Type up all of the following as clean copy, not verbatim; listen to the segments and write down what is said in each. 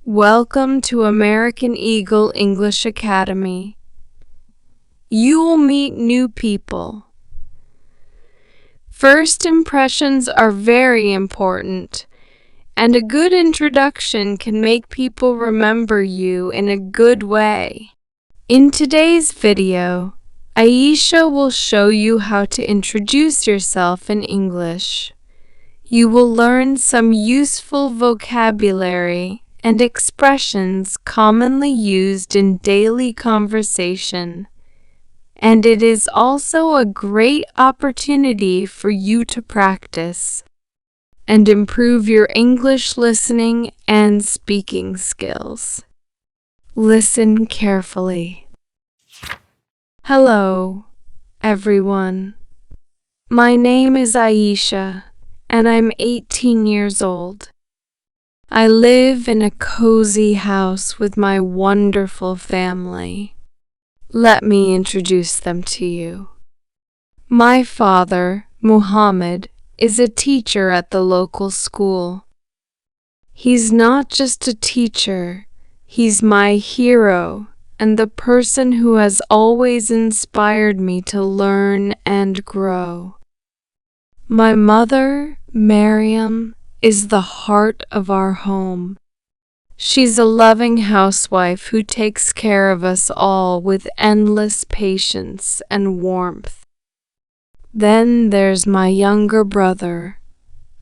Welcome to American Eagle English Academy. You will meet new people. First impressions are very important, and a good introduction can make people remember you in a good way. In today's video, Aisha will show you how to introduce yourself in English. You will learn some useful vocabulary and expressions commonly used in daily conversation, and it is also a great opportunity for you to practice and improve your English listening and speaking skills. Listen carefully. Hello, everyone. My name is Aisha, and I'm 18 years old. I live in a cozy house with my wonderful family. Let me introduce them to you. My father, Muhammad, is a teacher at the local school. He's not just a teacher, he's my hero and the person who has always inspired me to learn and grow. My mother, مريم, is the heart of our home. She's a loving housewife who takes care of us all with endless patience and warmth. Then there's my younger brother,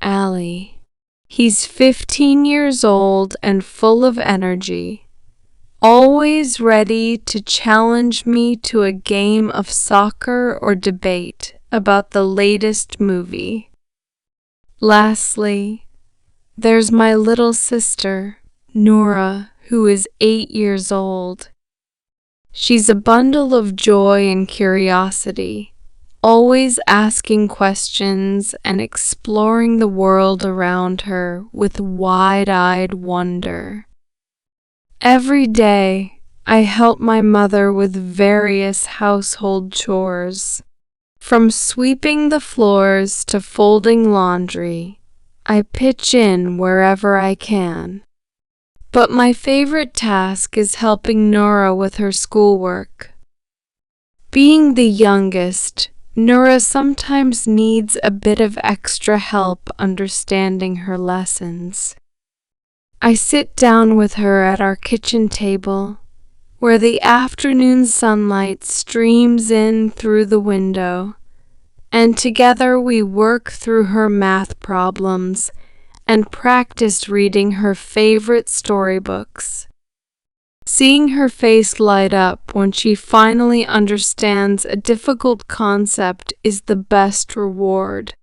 Ali. He's 15 years old and full of energy, always ready to challenge me to a game of soccer or debate about the latest movie. Lastly, there's my little sister, Noura, who is 8 years old. She's a bundle of joy and curiosity, always asking questions and exploring the world around her with wide-eyed wonder. Every day, I help my mother with various household chores. From sweeping the floors to folding laundry, I pitch in wherever I can. But my favorite task is helping Noura with her schoolwork. Being the youngest, Noura sometimes needs a bit of extra help understanding her lessons. I sit down with her at our kitchen table, where the afternoon sunlight streams in through the window, and together we work through her math problems and practice reading her favorite storybooks. Seeing her face light up when she finally understands a difficult concept is the best reward.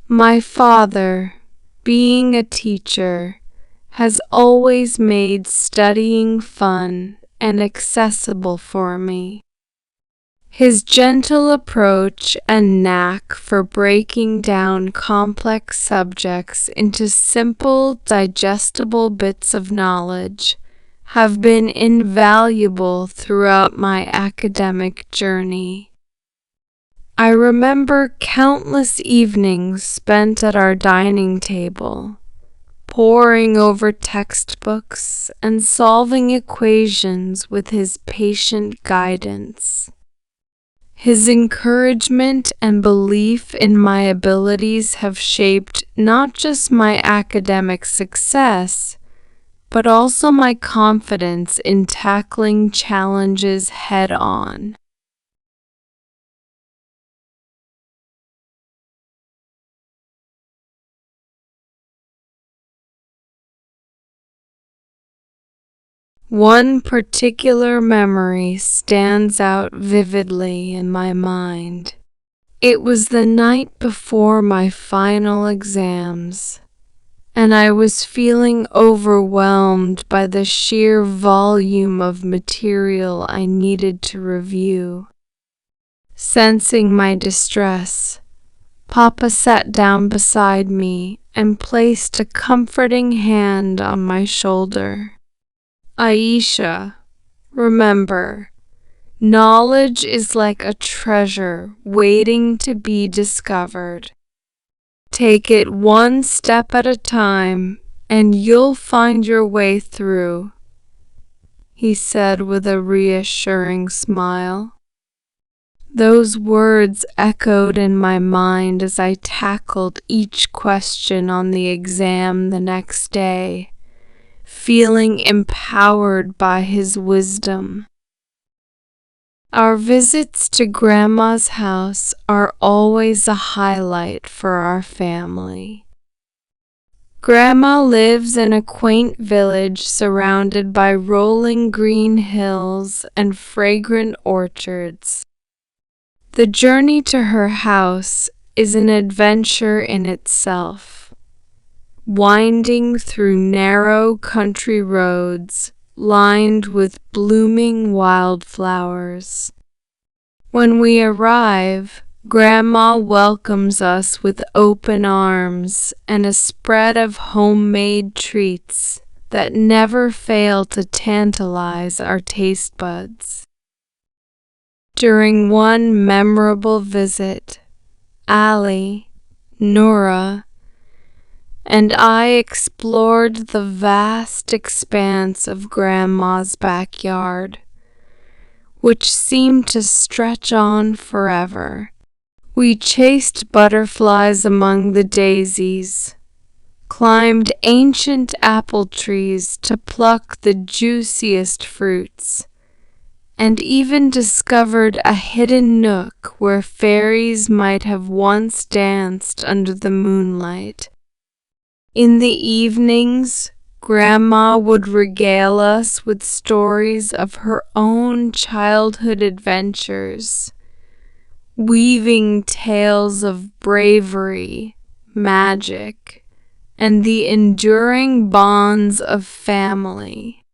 My father, being a teacher, has always made studying fun and accessible for me. His gentle approach and knack for breaking down complex subjects into simple, digestible bits of knowledge have been invaluable throughout my academic journey. I remember countless evenings spent at our dining table, poring over textbooks and solving equations with his patient guidance. His encouragement and belief in my abilities have shaped not just my academic success, but also my confidence in tackling challenges head-on. One particular memory stands out vividly in my mind. It was the night before my final exams, and I was feeling overwhelmed by the sheer volume of material I needed to review. Sensing my distress, Papa sat down beside me and placed a comforting hand on my shoulder. Aisha, remember, knowledge is like a treasure waiting to be discovered. Take it one step at a time and you'll find your way through," he said with a reassuring smile. Those words echoed in my mind as I tackled each question on the exam the next day, feeling empowered by his wisdom. Our visits to Grandma's house are always a highlight for our family. Grandma lives in a quaint village surrounded by rolling green hills and fragrant orchards. The journey to her house is an adventure in itself, winding through narrow country roads lined with blooming wildflowers. When we arrive, Grandma welcomes us with open arms and a spread of homemade treats that never fail to tantalize our taste buds. During one memorable visit, Ali, Noura, and I explored the vast expanse of Grandma's backyard, which seemed to stretch on forever. We chased butterflies among the daisies, climbed ancient apple trees to pluck the juiciest fruits, and even discovered a hidden nook where fairies might have once danced under the moonlight. In the evenings, Grandma would regale us with stories of her own childhood adventures, weaving tales of bravery, magic, and the enduring bonds of family.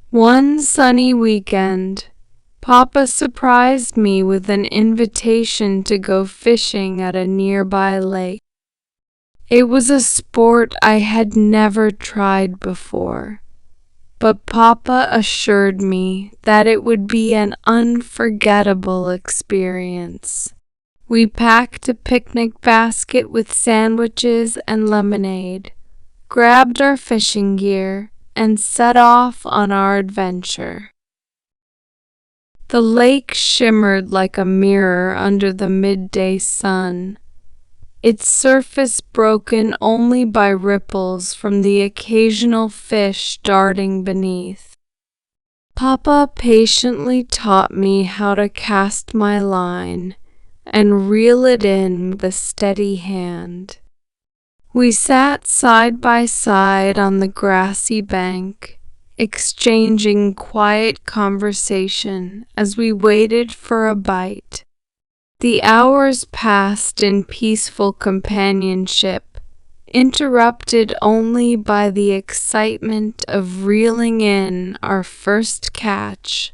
One sunny weekend, Papa surprised me with an invitation to go fishing at a nearby lake. It was a sport I had never tried before, but Papa assured me that it would be an unforgettable experience. We packed a picnic basket with sandwiches and lemonade, grabbed our fishing gear, and set off on our adventure. The lake shimmered like a mirror under the midday sun, its surface broken only by ripples from the occasional fish darting beneath. Papa patiently taught me how to cast my line and reel it in with a steady hand. We sat side by side on the grassy bank, exchanging quiet conversation as we waited for a bite. The hours passed in peaceful companionship, interrupted only by the excitement of reeling in our first catch,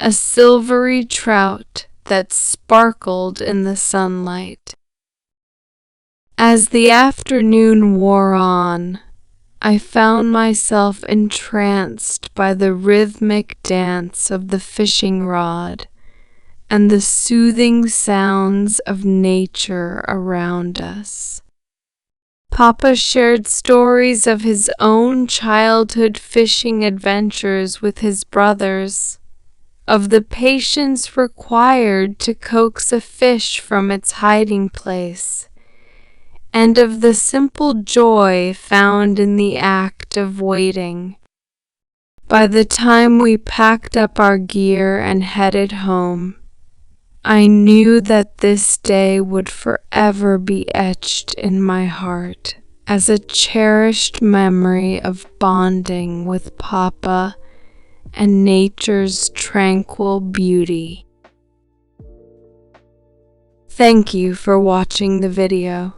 a silvery trout that sparkled in the sunlight. As the afternoon wore on, I found myself entranced by the rhythmic dance of the fishing rod and the soothing sounds of nature around us. Papa shared stories of his own childhood fishing adventures with his brothers, of the patience required to coax a fish from its hiding place, and of the simple joy found in the act of waiting. By the time we packed up our gear and headed home, I knew that this day would forever be etched in my heart as a cherished memory of bonding with Papa and nature's tranquil beauty. Thank you for watching the video.